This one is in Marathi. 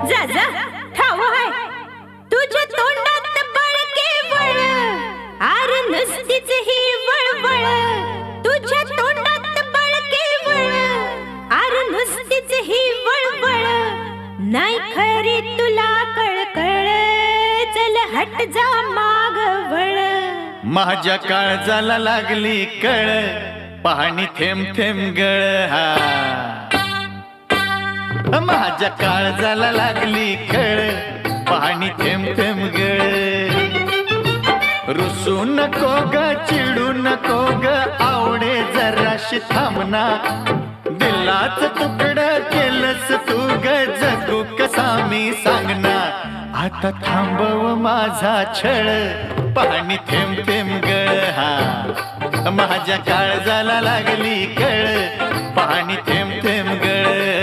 जा जा ठाव हाय तुझ्या तोंडात बळके वळ आर नुसतीच ही वळवळ तुझ्या तोंडात बळके वळ आर नुसतीच ही वळवळ नाही खरी तुला कळकळ चल हट जा माग वळ माझ्या काळजाला लागली कळ पाणी थेंब थेंब गळ माझ्या काळजाला लागली कळ पाणी थेंब थेंब गळ रुसू नको ग चिडू नको ग आवडे जराशी थांबना दिलाच तुकडं केलंस तू ग जगू कसा मी सांगना आता थांबव माझा छळ पाणी थेंब थेंब गळ माझ्या काळजाला लागली कळ पाणी थेंब थेंब गळ